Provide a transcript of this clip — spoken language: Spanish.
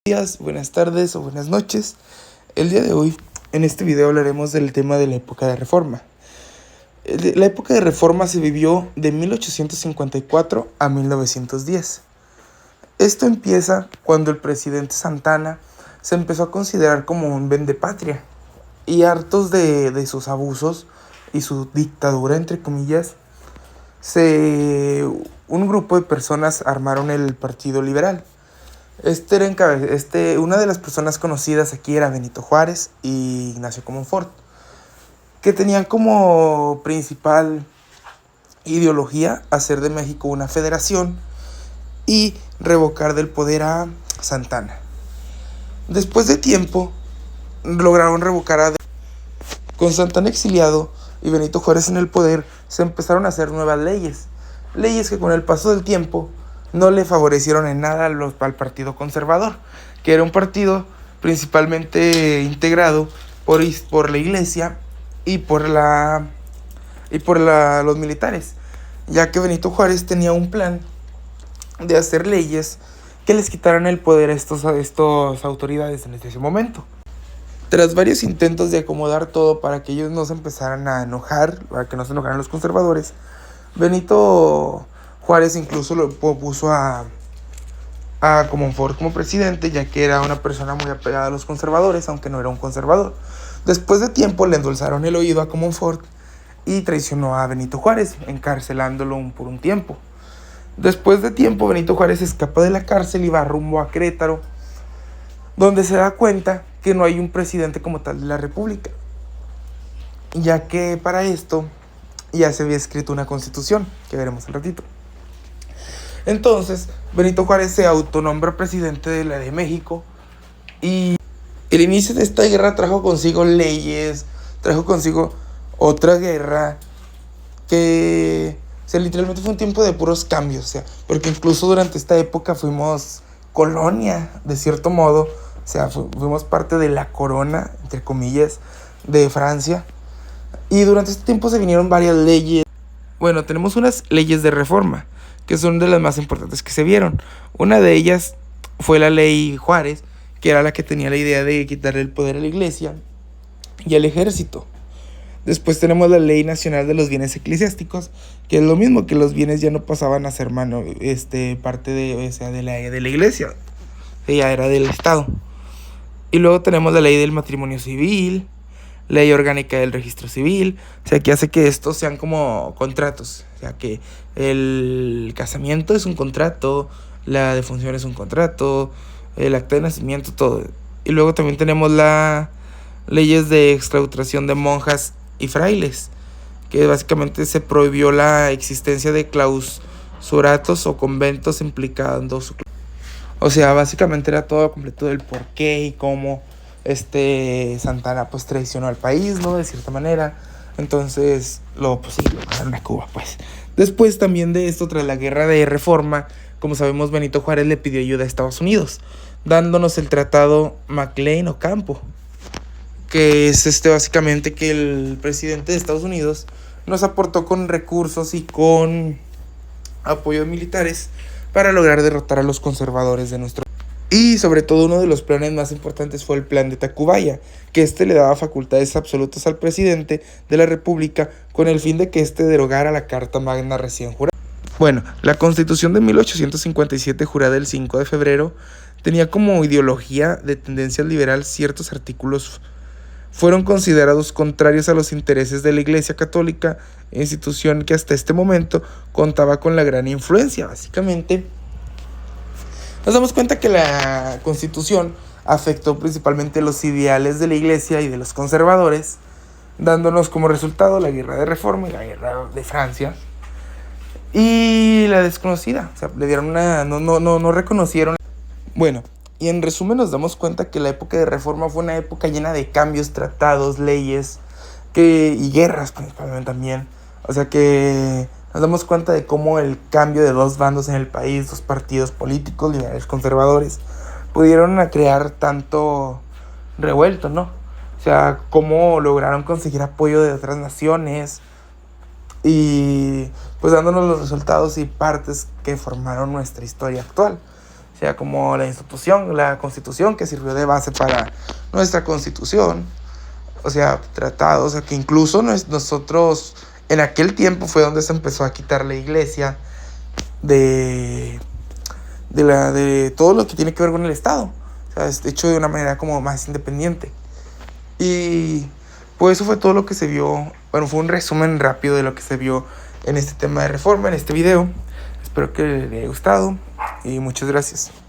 Días, buenas tardes o buenas noches. El día de hoy, en este video hablaremos del tema de la época de Reforma. La época de Reforma se vivió de 1854 a 1910. Esto empieza cuando el presidente Santana se empezó a considerar como un vendepatria y hartos de sus abusos y su dictadura, entre comillas, un grupo de personas armaron el Partido Liberal. Una de las personas conocidas aquí era Benito Juárez y Ignacio Comonfort, que tenían como principal ideología hacer de México una federación y revocar del poder a Santana. Después de tiempo, lograron revocar con Santana exiliado y Benito Juárez en el poder, se empezaron a hacer nuevas leyes que con el paso del tiempo no le favorecieron en nada al Partido Conservador, que era un partido principalmente integrado por la iglesia y por los militares, ya que Benito Juárez tenía un plan de hacer leyes que les quitaran el poder a estas autoridades en ese momento. Tras varios intentos de acomodar todo para que ellos no se empezaran a enojar, para que no se enojaran los conservadores, Benito Juárez incluso lo puso a Comonfort como presidente, ya que era una persona muy apegada a los conservadores, aunque no era un conservador. Después de tiempo le endulzaron el oído a Comonfort y traicionó a Benito Juárez, encarcelándolo por un tiempo. Después de tiempo, Benito Juárez escapa de la cárcel y va rumbo a Querétaro, donde se da cuenta que no hay un presidente como tal de la República, ya que para esto ya se había escrito una constitución, que veremos al ratito. Entonces, Benito Juárez se autonombra presidente de México y el inicio de esta guerra trajo consigo leyes, trajo consigo otra guerra que literalmente fue un tiempo de puros cambios, porque incluso durante esta época fuimos colonia, de cierto modo, fuimos parte de la corona, entre comillas, de Francia, y durante este tiempo se vinieron varias leyes. Bueno, tenemos unas leyes de reforma, que son de las más importantes que se vieron. Una de ellas fue la ley Juárez, que era la que tenía la idea de quitarle el poder a la iglesia y al ejército. Después tenemos la Ley Nacional de los Bienes Eclesiásticos, que es lo mismo, que los bienes ya no pasaban a ser parte de la iglesia, que ya era del Estado. Y luego tenemos la Ley del Matrimonio Civil, Ley Orgánica del Registro Civil, que hace que estos sean como contratos, que el casamiento es un contrato, la defunción es un contrato, el acta de nacimiento, todo. Y luego también tenemos las leyes de exclaustración de monjas y frailes, que básicamente se prohibió la existencia de clausuratos o conventos implicando su... básicamente era todo completo del por qué y cómo Santana pues traicionó al país, ¿no? De cierta manera. Entonces lo mandaron a Cuba, pues. Después también de esto, tras la guerra de Reforma, como sabemos, Benito Juárez le pidió ayuda a Estados Unidos, dándonos el tratado McLean-Ocampo, que es básicamente que el presidente de Estados Unidos nos aportó con recursos y con apoyo militares para lograr derrotar a los conservadores de nuestro país. Y sobre todo uno de los planes más importantes fue el plan de Tacubaya, que le daba facultades absolutas al presidente de la República con el fin de que derogara la Carta Magna recién jurada. Bueno, la Constitución de 1857, jurada el 5 de febrero, tenía como ideología de tendencia liberal. Ciertos artículos fueron considerados contrarios a los intereses de la Iglesia Católica, institución que hasta este momento contaba con la gran influencia. Básicamente, nos damos cuenta que la Constitución afectó principalmente los ideales de la Iglesia y de los conservadores, dándonos como resultado la Guerra de Reforma y la Guerra de Francia y la desconocida. Le dieron no reconocieron. Bueno, y en resumen nos damos cuenta que la época de Reforma fue una época llena de cambios, tratados, leyes y guerras principalmente también. Que nos damos cuenta de cómo el cambio de dos bandos en el país, dos partidos políticos, liberales, conservadores, pudieron crear tanto revuelto, ¿no? Cómo lograron conseguir apoyo de otras naciones y pues dándonos los resultados y partes que formaron nuestra historia actual. o sea, como la Constitución que sirvió de base para nuestra Constitución, o sea, tratados, o sea, que incluso nosotros, en aquel tiempo fue donde se empezó a quitar la iglesia de todo lo que tiene que ver con el Estado, o sea, es hecho de una manera como más independiente. Y pues eso fue todo lo que se vio. Bueno, fue un resumen rápido de lo que se vio en este tema de reforma, en este video. Espero que les haya gustado y muchas gracias.